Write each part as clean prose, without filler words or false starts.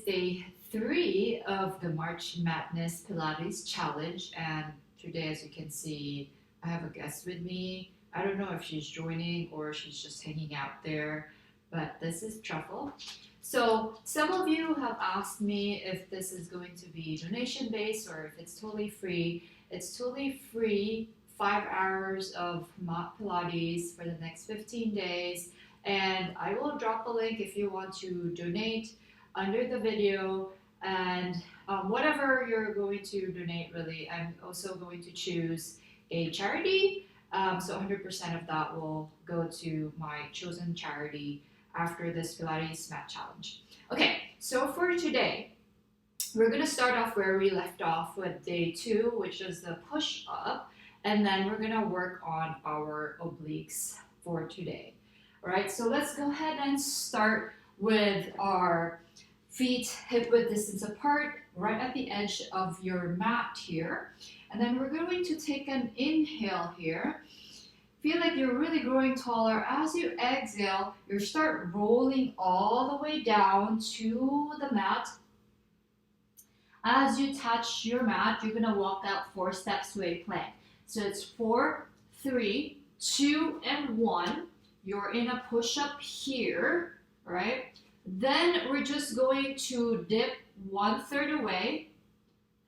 day 3 of the March Madness Pilates challenge, and today, as you can see, I have a guest with me. I don't know if she's joining or she's just hanging out there, but this is Truffle. So some of you have asked me if this is going to be donation based or if it's totally free. It's totally free, 5 hours of mat Pilates for the next 15 days. And I will drop a link if you want to donate under the video, and whatever you're going to donate, really, I'm also going to choose a charity. So 100% of that will go to my chosen charity after this Pilates mat challenge. Okay, so for today, we're going to start off where we left off with day 2, which is the push up, and then we're going to work on our obliques for today. All right, so let's go ahead and start with our feet hip width distance apart, right at the edge of your mat here. And then we're going to take an inhale here. Feel like you're really growing taller. As you exhale, you start rolling all the way down to the mat. As you touch your mat, you're gonna walk out 4 steps to a plank. So it's 4, 3, 2, and 1. You're in a push-up here, right? Then we're just going to dip 1/3 away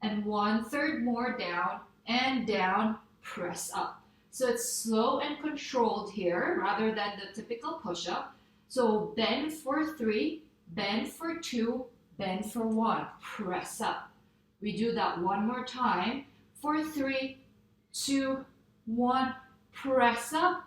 and 1/3 more down and down, press up. So it's slow and controlled here rather than the typical push-up. So bend for 3, bend for 2, bend for 1, press up. We do that one more time. For 3, 2, 1, press up.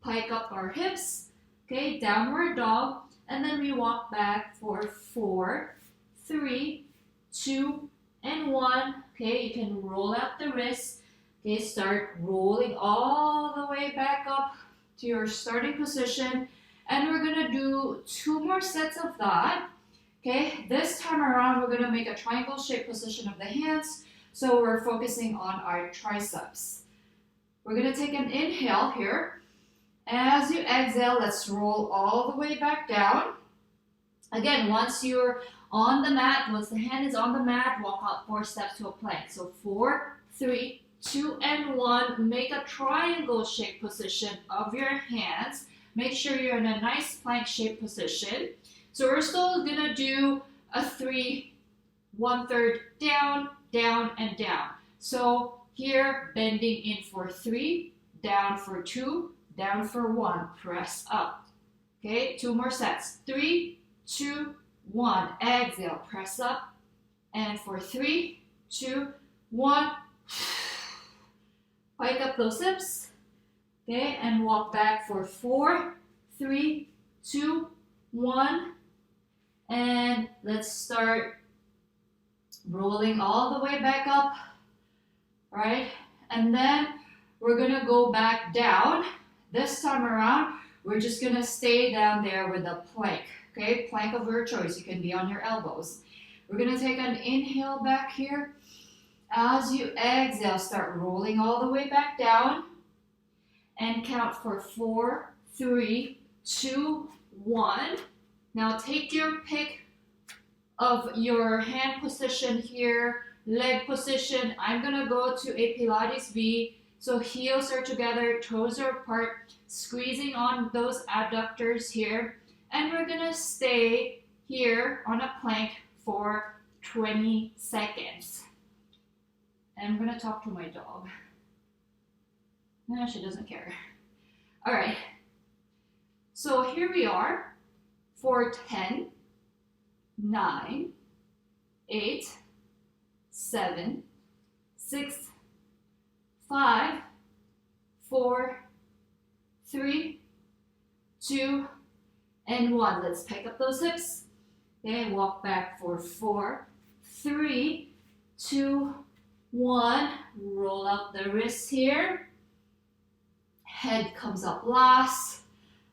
Pike up our hips, okay, downward dog, and then we walk back for 4, 3, 2, and 1. Okay, you can roll out the wrists. Okay, start rolling all the way back up to your starting position, and we're gonna do 2 more sets of that. Okay, this time around we're gonna make a triangle shaped position of the hands, so we're focusing on our triceps. We're gonna take an inhale here. As you exhale, let's roll all the way back down. Again, once you're on the mat, once the hand is on the mat, walk out 4 steps to a plank. So 4, 3, 2, and 1. Make a triangle shaped position of your hands. Make sure you're in a nice plank shaped position. So we're still gonna do a 3, 1/3 down, down, and down. So here, bending in for 3, down for 2, down for 1, press up. Okay, 2 more sets. 3, 2, 1. Exhale, press up. And for 3, 2, 1, pike up those hips. Okay, and walk back for 4, 3, 2, 1. And let's start rolling all the way back up. All right, and then we're gonna go back down. This time around, we're just gonna stay down there with a plank, okay? Plank of your choice, you can be on your elbows. We're gonna take an inhale back here. As you exhale, start rolling all the way back down and count for 4, 3, 2, 1. Now take your pick of your hand position here, leg position. I'm gonna go to a Pilates V. So heels are together, toes are apart, squeezing on those adductors here. And we're gonna stay here on a plank for 20 seconds. And I'm gonna talk to my dog. No, she doesn't care. All right, so here we are for 10, 9, 8, 7, 6, 5, 4, 3, 2, and 1. Let's pick up those hips. Okay, walk back for 4, 3, 2, 1. Roll out the wrists here. Head comes up last.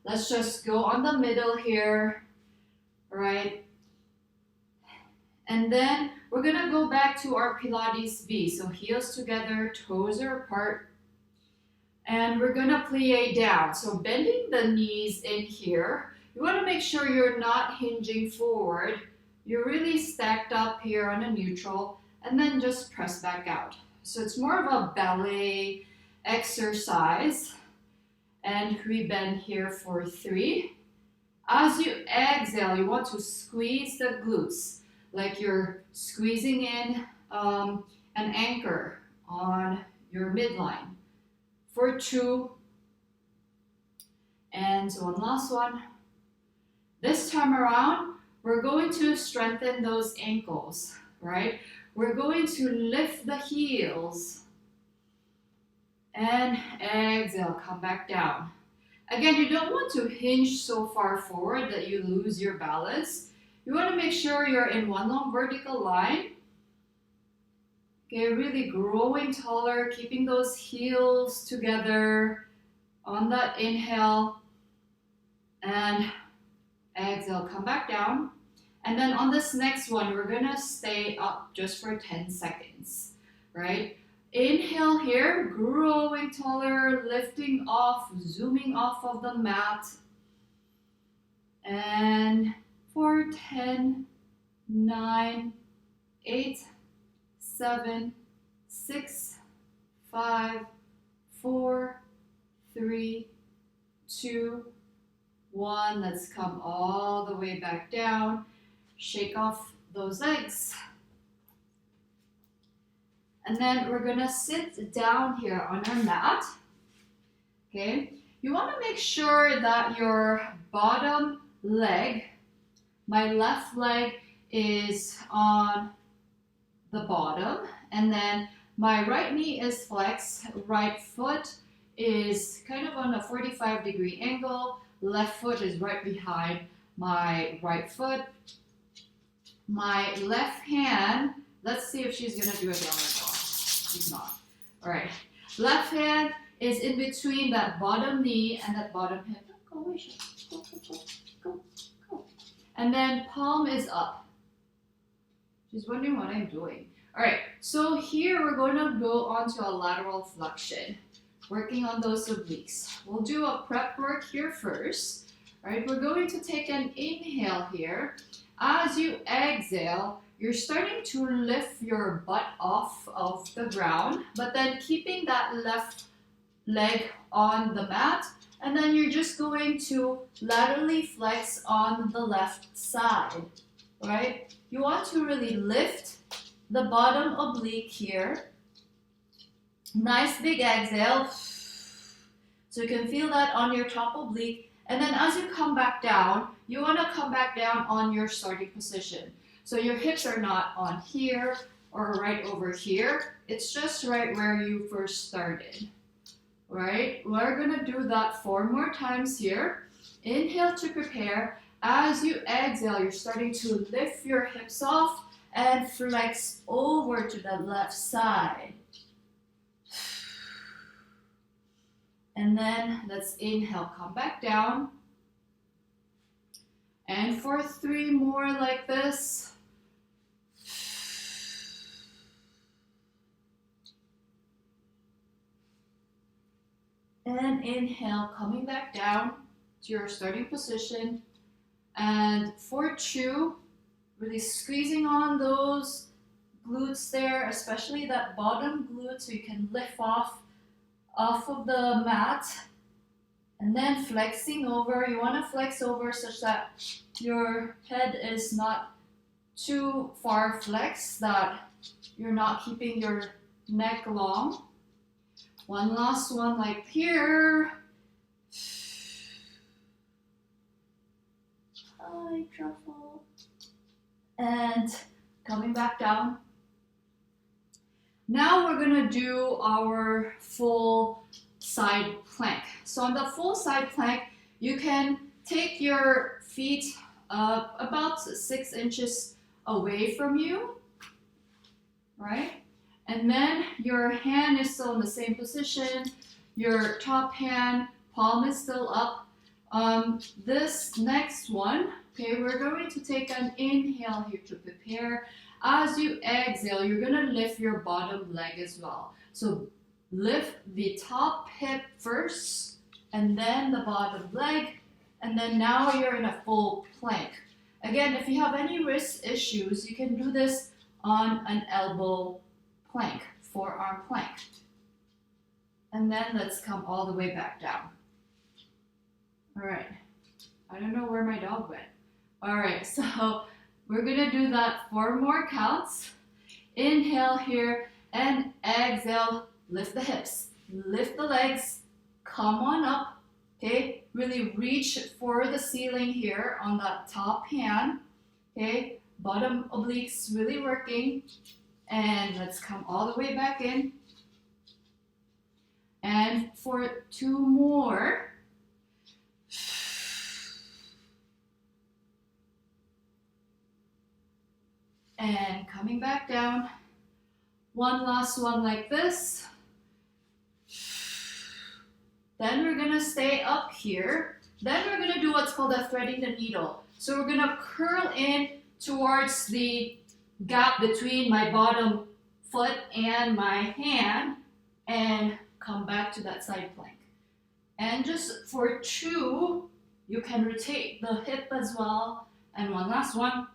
Let's just go on the middle here. All right. And then we're gonna go back to our Pilates V. So heels together, toes are apart. And we're gonna plie down. So bending the knees in here. You wanna make sure you're not hinging forward. you're really stacked up here on a neutral, and then just press back out. So it's more of a ballet exercise. And we bend here for 3. As you exhale, you want to squeeze the glutes, like you're squeezing in an anchor on your midline. For 2. And one last one. This time around, we're going to strengthen those ankles, right? We're going to lift the heels. And exhale, come back down. Again, you don't want to hinge so far forward that you lose your balance. You want to make sure you're in one long vertical line. Okay, really growing taller, keeping those heels together on that inhale. And exhale, come back down. And then on this next one, we're going to stay up just for 10 seconds, right? Inhale here, growing taller, lifting off, zooming off of the mat. And for 10, 9, 8, 7, 6, 5, 4, 3, 2, 1. Let's come all the way back down. Shake off those legs. And then we're gonna sit down here on our mat. Okay, you want to make sure that your bottom leg, my left leg, is on the bottom, and then my right knee is flexed, right foot is kind of on a 45-degree angle, left foot is right behind my right foot. My left hand, let's see if she's gonna do a downward dog. She's not. All right, left hand is in between that bottom knee and that bottom hip. Go away, go, go, go, go, go. And then palm is up. She's wondering what I'm doing. All right, so here we're going to go onto a lateral flexion, working on those obliques. We'll do a prep work here first. All right, we're going to take an inhale here. As you exhale, you're starting to lift your butt off of the ground, but then keeping that left leg on the mat, and then you're just going to laterally flex on the left side, right? You want to really lift the bottom oblique here. Nice big exhale. So you can feel that on your top oblique. And then as you come back down, you want to come back down on your starting position. So your hips are not on here or right over here. It's just right where you first started. Right? We're going to do that 4 more times here. Inhale to prepare. As you exhale, you're starting to lift your hips off and flex over to the left side. And then let's inhale, come back down. And for 3 more like this. And inhale, coming back down to your starting position. And for 2, really squeezing on those glutes there, especially that bottom glute, so you can lift off of the mat. And then flexing over. You want to flex over such that your head is not too far flexed, that you're not keeping your neck long. One last one like here. Hi, truffle. And coming back down. Now we're going to do our full side plank. So on the full side plank, you can take your feet about 6 inches away from you, right? And then your hand is still in the same position. Your top hand, palm is still up. This next one, okay, we're going to take an inhale here to prepare. As you exhale, you're going to lift your bottom leg as well. So lift the top hip first, and then the bottom leg, and then now you're in a full plank. Again, if you have any wrist issues, you can do this on an elbow plank, forearm plank. And then let's come all the way back down. All right. I don't know where my dog went. All right, so we're gonna do that 4 more counts. Inhale here and exhale, lift the hips, lift the legs, come on up, okay? Really reach for the ceiling here on that top hand, okay? Bottom obliques really working. And let's come all the way back in. And for 2 more. And coming back down. One last one like this. Then we're gonna stay up here. Then we're gonna do what's called a threading the needle. So we're gonna curl in towards the gap between my bottom foot and my hand and come back to that side plank. And just for 2, you can rotate the hip as well. And one last one.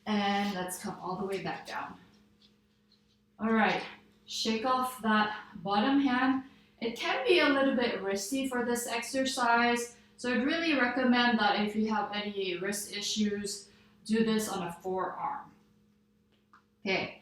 And let's come all the way back down. All right, shake off that bottom hand. It can be a little bit risky for this exercise, so I'd really recommend that if you have any wrist issues, do this on a forearm. Okay,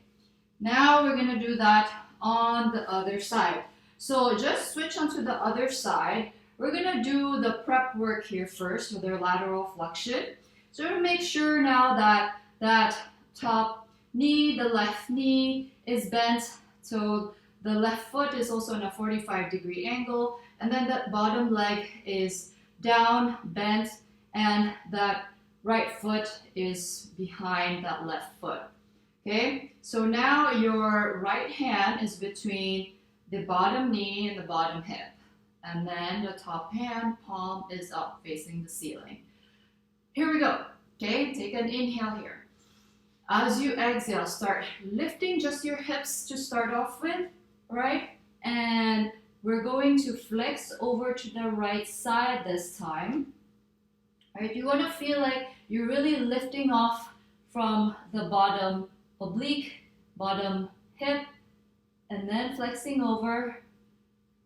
now we're gonna do that on the other side. So just switch onto the other side. We're gonna do the prep work here first with our lateral flexion. So to make sure now that that top knee, the left knee is bent, so the left foot is also in a 45-degree angle, and then that bottom leg is down, bent, and that right foot is behind that left foot. Okay, so now your right hand is between the bottom knee and the bottom hip, and then the top hand, palm is up facing the ceiling. Here we go. Okay, take an inhale here. As you exhale, start lifting just your hips to start off with, right? And we're going to flex over to the right side this time. Right? You want to feel like you're really lifting off from the bottom oblique, bottom hip, and then flexing over.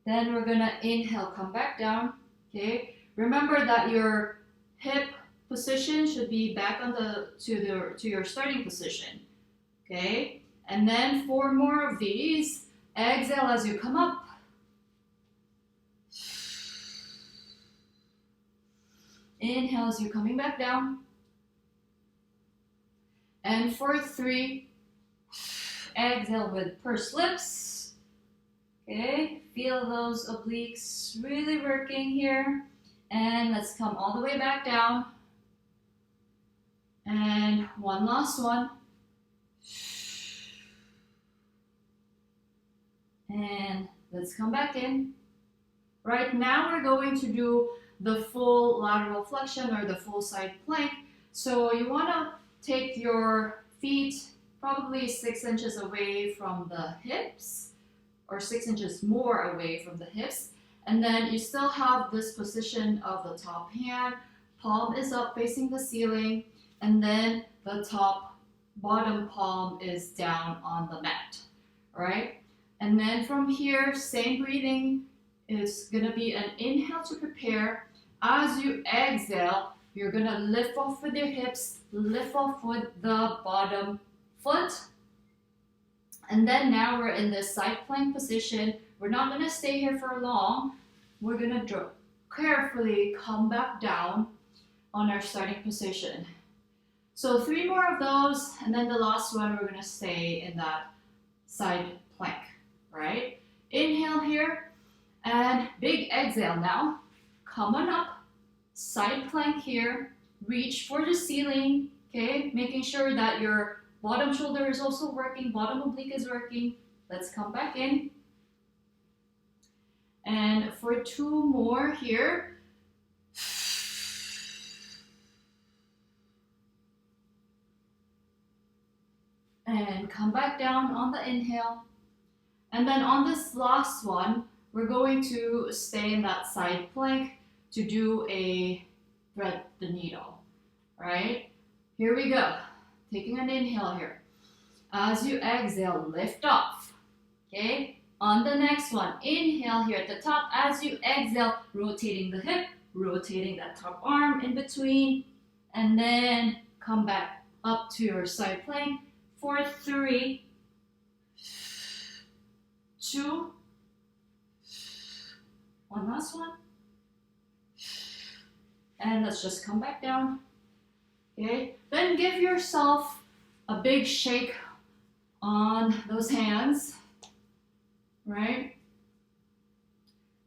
Then we're gonna inhale, come back down. Okay. Remember that your hip position should be back on to your starting position. Okay. And then 4 more of these. Exhale as you come up. Inhale as you're coming back down. And for 3, exhale with pursed lips. Okay, feel those obliques really working here. And let's come all the way back down. And one last one. And let's come back in. Right now we're going to do the full lateral flexion or the full side plank. So you want to take your feet probably 6 inches away from the hips, or 6 inches more away from the hips. And then you still have this position of the top hand, palm is up facing the ceiling, and then the bottom palm is down on the mat, right? And then from here, same breathing, is gonna be an inhale to prepare. As you exhale, you're gonna lift off with your hips, lift off with the bottom foot. And then now we're in this side plank position. We're not gonna stay here for long. We're gonna carefully come back down on our starting position. So 3 more of those, and then the last one, we're gonna stay in that side plank, right? Inhale here, and big exhale now. Come on up, side plank here, reach for the ceiling, okay? Making sure that your bottom shoulder is also working, bottom oblique is working. Let's come back in. And for 2 more here. And come back down on the inhale. And then on this last one, we're going to stay in that side plank to do a thread the needle. Right? Here we go. Taking an inhale here. As you exhale, lift off. Okay? On the next one, inhale here at the top. As you exhale, rotating the hip, rotating that top arm in between, and then come back up to your side plank for 3, 2, one last one, and let's just come back down. Okay, then give yourself a big shake on those hands, right?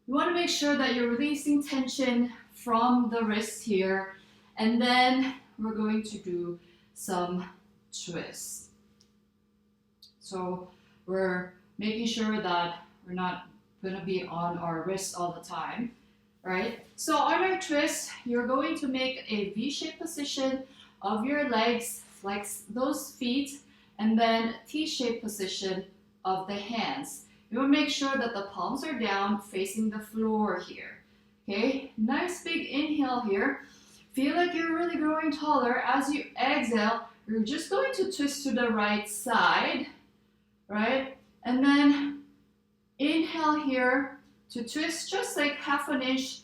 You want to make sure that you're releasing tension from the wrist here, and then we're going to do some twists. So we're making sure that we're not going to be on our wrist all the time, right? So on our twist, you're going to make a V-shaped position of your legs, flex those feet, and then T-shaped position of the hands. You want to make sure that the palms are down facing the floor here. Okay, nice big inhale here. Feel like you're really growing taller. As you exhale, you're just going to twist to the right side, right? And then inhale here to twist just like half an inch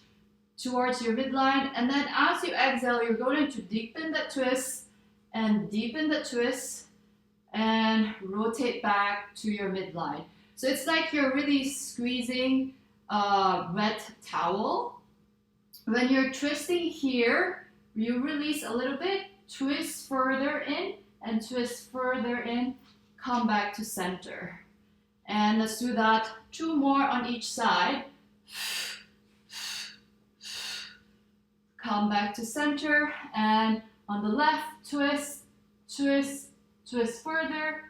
towards your midline. And then as you exhale, you're going to deepen the twist and deepen the twist and rotate back to your midline. So it's like you're really squeezing a wet towel. When you're twisting here, you release a little bit, twist further in and twist further in, come back to center. And let's do that 2 more on each side. Come back to center, and on the left, twist, twist, twist further,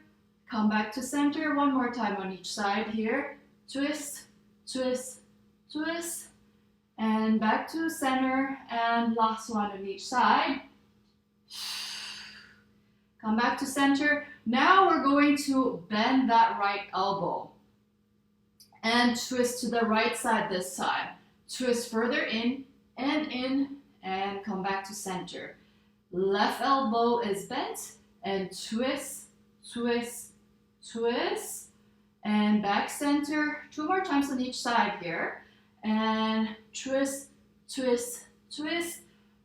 come back to center. 1 more time on each side here. Twist, twist, twist, and back to center, and last one on each side. Come back to center. Now we're going to bend that right elbow and twist to the right side this time. Twist further in, and come back to center. Left elbow is bent, and twist, twist, twist, and back center. 2 more times on each side here, and twist, twist, twist.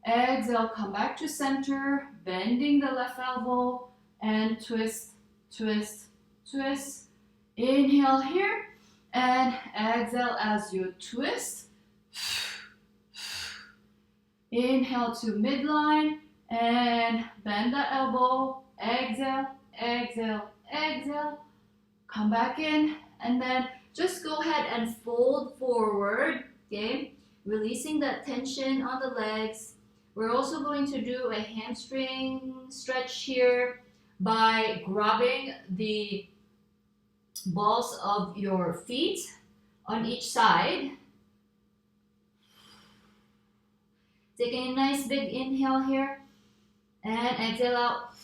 Exhale, come back to center, bending the left elbow, and twist, twist, twist. Inhale here, and exhale as you twist. Inhale to midline, and bend the elbow. Exhale, exhale, exhale. Come back in, and then just go ahead and fold forward, okay? Releasing that tension on the legs. We're also going to do a hamstring stretch here by grabbing the balls of your feet on each side. Taking a nice big inhale here and exhale out.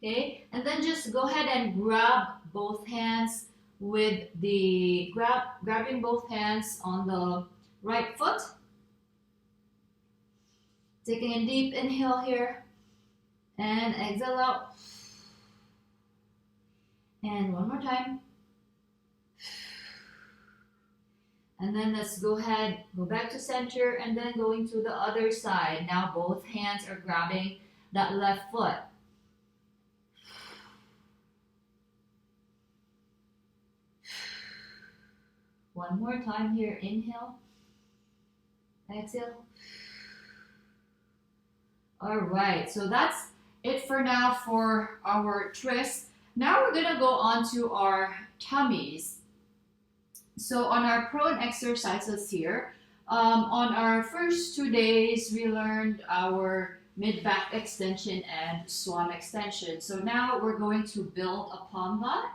Okay, and then just go ahead and grab both hands with the grabbing both hands on the right foot. Taking a deep inhale here and exhale out. And 1 more time. And then let's go ahead, go back to center, and then going to the other side. Now both hands are grabbing that left foot. One more time here, inhale, exhale. All right, so that's it for now for our twist. Now we're gonna go on to our tummies. So on our prone exercises here, on our first 2 days, we learned our mid-back extension and swan extension. So now we're going to build upon that.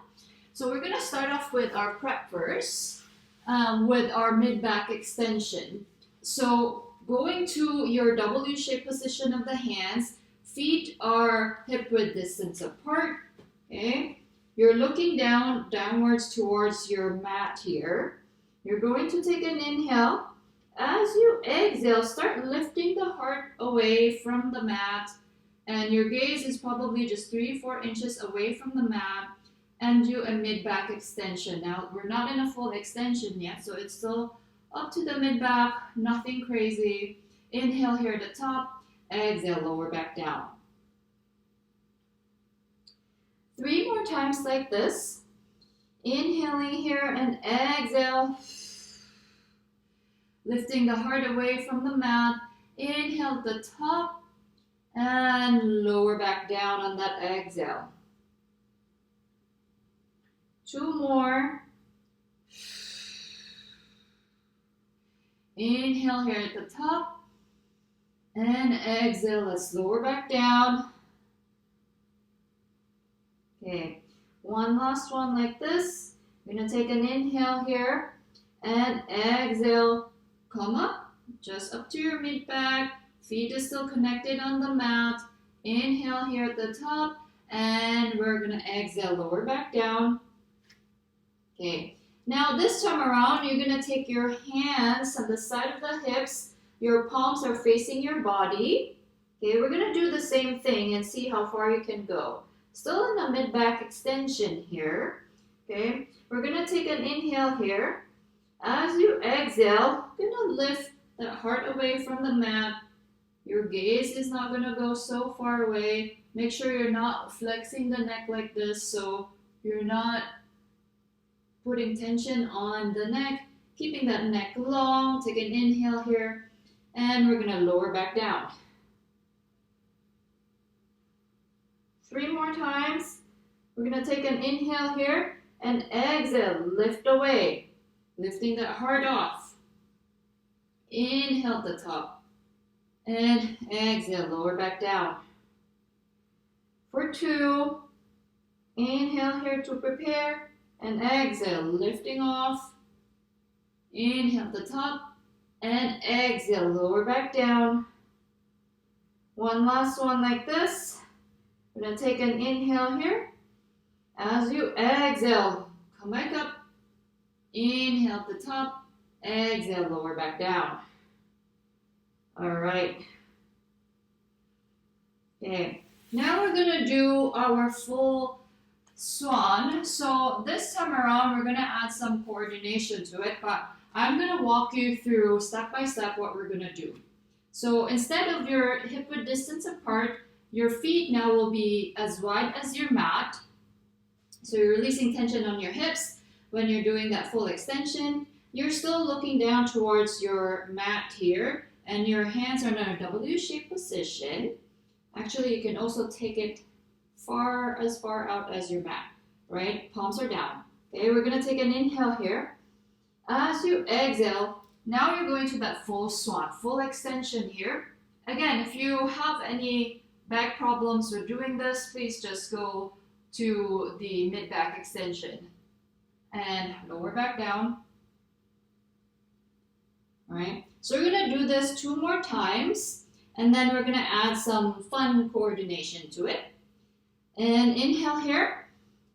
So we're gonna start off with our prep first, with our mid-back extension. So going to your W-shaped position of the hands, feet are hip-width distance apart, okay? You're looking downwards towards your mat here. You're going to take an inhale As you exhale, start lifting the heart away from the mat, and your gaze is probably just 3-4 inches away from the mat, and do a mid-back extension. Now, we're not in a full extension yet, so it's still up to the mid-back, nothing crazy. Inhale here at the top, exhale, lower back down. 3 more times like this. Inhaling here and exhale. Lifting the heart away from the mat. Inhale at the top and lower back down on that exhale. 2 more. Inhale here at the top and exhale. Let's lower back down. Okay, one last one like this. We're going to take an inhale here and exhale. Come up, just up to your mid-back. Feet is still connected on the mat. Inhale here at the top, and we're going to exhale, lower back down. Okay, now this time around, you're going to take your hands on the side of the hips. Your palms are facing your body. Okay, we're going to do the same thing and see how far you can go. Still in a mid-back extension here. Okay, we're going to take an inhale here. As you exhale, you're going to lift that heart away from the mat. Your gaze is not going to go so far away. Make sure you're not flexing the neck like this, so you're not putting tension on the neck. Keeping that neck long. Take an inhale here, and we're going to lower back down. 3 more times. We're going to take an inhale here and exhale, lift away. Lifting that heart off. Inhale at the top. And exhale, lower back down. For 2, inhale here to prepare. And exhale, lifting off. Inhale at the top. And exhale, lower back down. One last one like this. We're going to take an inhale here. As you exhale, come back up. Inhale at the top, exhale, lower back down. All right. Okay, now we're gonna do our full swan. So this time around, we're gonna add some coordination to it, but I'm gonna walk you through step by step what we're gonna do. So instead of your hip width distance apart, your feet now will be as wide as your mat. So you're releasing tension on your hips. When you're doing that full extension, you're still looking down towards your mat here, and your hands are in a W-shaped position. Actually, you can also take it as far out as your mat, right? Palms are down. Okay, we're gonna take an inhale here. As you exhale, now you're going to that full swan, full extension here. Again, if you have any back problems with doing this, please just go to the mid-back extension. And lower back down. All right, so we're gonna do this 2 more times, and then we're gonna add some fun coordination to it. And inhale here,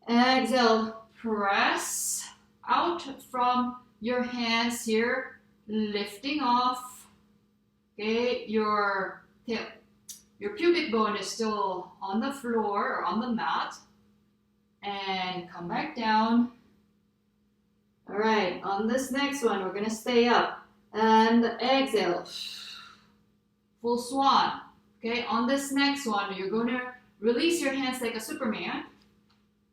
exhale, press out from your hands here, lifting off. Okay, your pubic bone is still on the floor or on the mat, and come back down. All right, on this next one, we're gonna stay up and exhale, full swan. Okay, on this next one, you're gonna release your hands like a Superman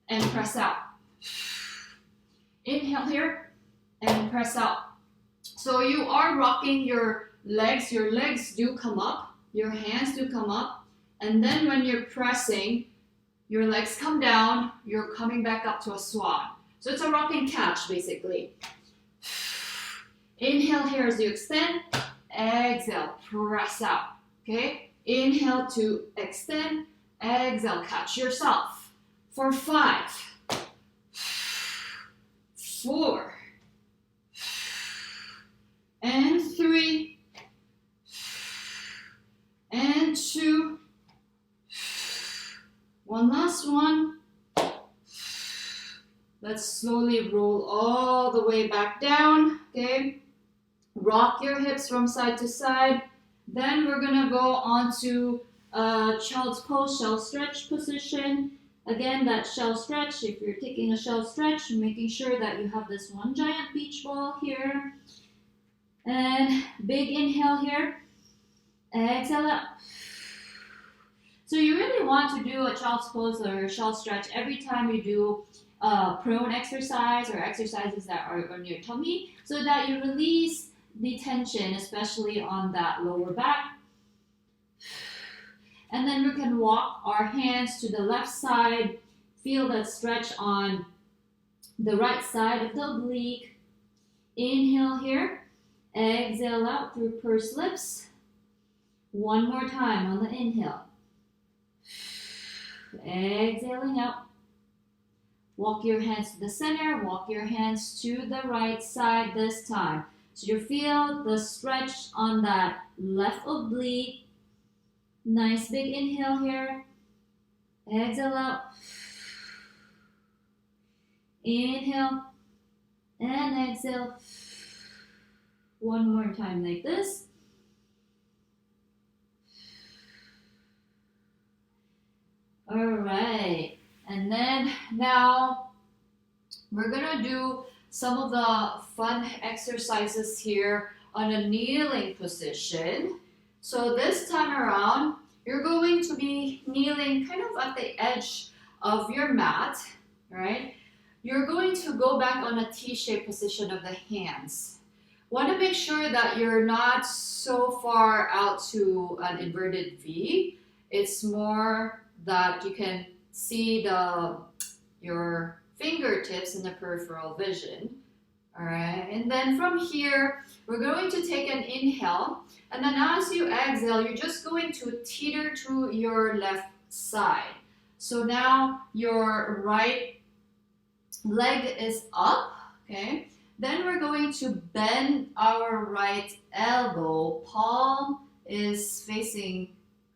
and press out. Inhale here and press out. So you are rocking your legs do come up, your hands do come up, and then when you're pressing, your legs come down, you're coming back up to a swan. So it's a rock and catch, basically. Inhale here as you extend. Exhale, press out. Okay? Inhale to extend. Exhale, catch yourself. For 5, 4, and 3, and 2. One last one. Let's slowly roll all the way back down, okay? Rock your hips from side to side. Then we're gonna go on to child's pose, shell stretch position. Again, that shell stretch, if you're taking a shell stretch, making sure that you have this one giant beach ball here. And big inhale here. Exhale out. So you really want to do a child's pose or shell stretch every time you do prone exercise or exercises that are on your tummy, so that you release the tension, especially on that lower back. And then we can walk our hands to the left side, feel that stretch on the right side of the oblique. Inhale here, exhale out through pursed lips. One more time on the inhale. Exhaling out. Walk your hands to the center, walk your hands to the right side this time. So you feel the stretch on that left oblique. Nice big inhale here. Exhale out. Inhale and exhale. One more time like this. All right. And then now we're gonna do some of the fun exercises here on a kneeling position. So this time around, you're going to be kneeling kind of at the edge of your mat, right? You're going to go back on a T-shaped position of the hands. Want to make sure that you're not so far out to an inverted V. It's more that you can see your fingertips in the peripheral vision. All right, and then from here, we're going to take an inhale, and then as you exhale, you're just going to teeter to your left side. So now your right leg is up, okay? Then we're going to bend our right elbow, palm is facing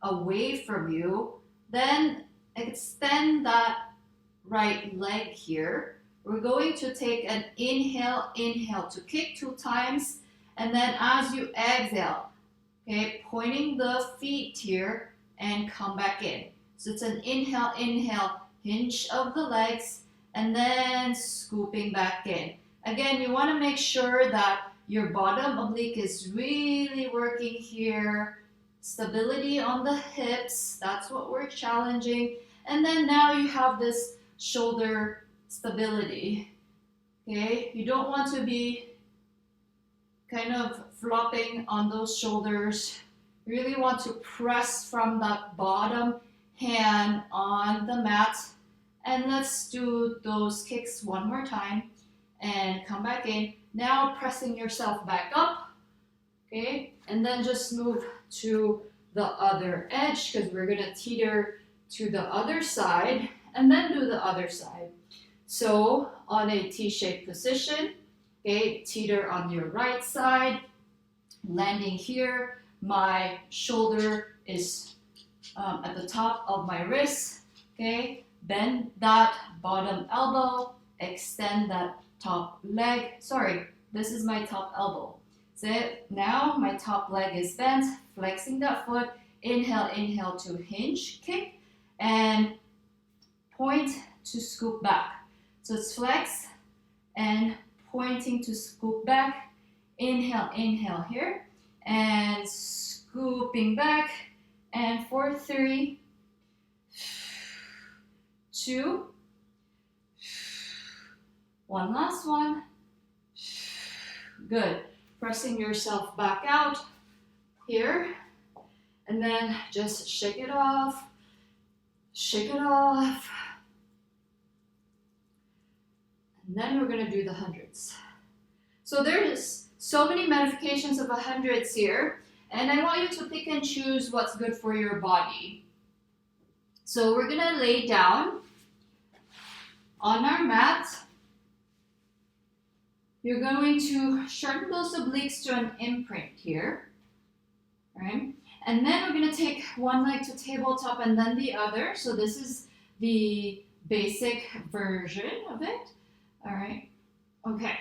away from you. Then extend that right leg here. We're going to take an inhale to kick 2 times, and then as you exhale, okay, pointing the feet here and come back in. So it's an inhale, hinge of the legs, and then scooping back in. Again, you want to make sure that your bottom oblique is really working here. Stability on the hips, that's what we're challenging. And then now you have this shoulder stability, okay? You don't want to be kind of flopping on those shoulders. You really want to press from that bottom hand on the mat. And let's do those kicks one more time and come back in. Now pressing yourself back up, okay? And then just move to the other edge, because we're gonna teeter to the other side and then do the other side. So on a T-shaped position, okay, teeter on your right side, landing here. My shoulder is at the top of my wrist, okay? Bend that bottom elbow, extend that top leg. Sorry, this is my top elbow. So now my top leg is bent, flexing that foot. Inhale to hinge, kick, and point to scoop back. So it's flex and pointing to scoop back. Inhale here, and scooping back. And for 3, 2, 1 last one. Good. Pressing yourself back out here, and then just shake it off, and then we're gonna do the hundreds. So there's so many modifications of the hundreds here, and I want you to pick and choose what's good for your body. So we're gonna lay down on our mat. You're going to shorten those obliques to an imprint here, right? And then we're going to take one leg to tabletop and then the other. So this is the basic version of it. All right. Okay.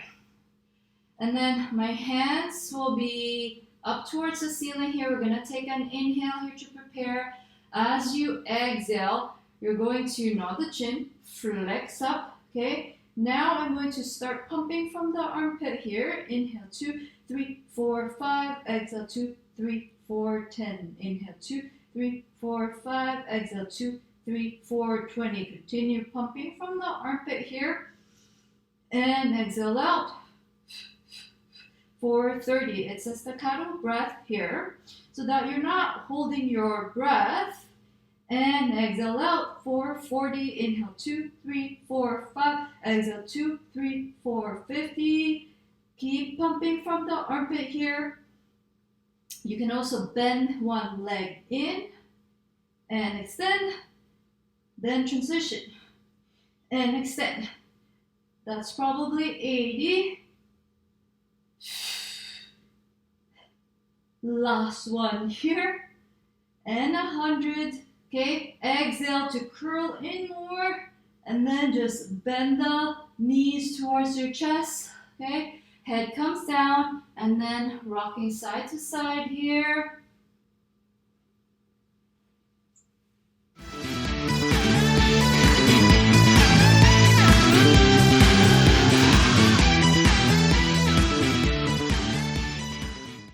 And then my hands will be up towards the ceiling here. We're going to take an inhale here to prepare. As you exhale, you're going to nod the chin, flex up, okay? Now I'm going to start pumping from the armpit here. Inhale, 2, 3, 4, 5. Exhale, 2, 3, 4, 10. Inhale, 2, 3, 4, 5. Exhale, 2, 3, 4, 20. Continue pumping from the armpit here. And exhale out for 30. It's a staccato breath here so that you're not holding your breath. And exhale out for 40. Inhale, 2, 3, 4, 5. Exhale, 2, 3, 4, 50. Keep pumping from the armpit here. You can also bend one leg in and extend. Then transition and extend. That's probably 80. Last one here. And 100. Okay, exhale to curl in more, and then just bend the knees towards your chest. Okay, head comes down, and then rocking side to side here.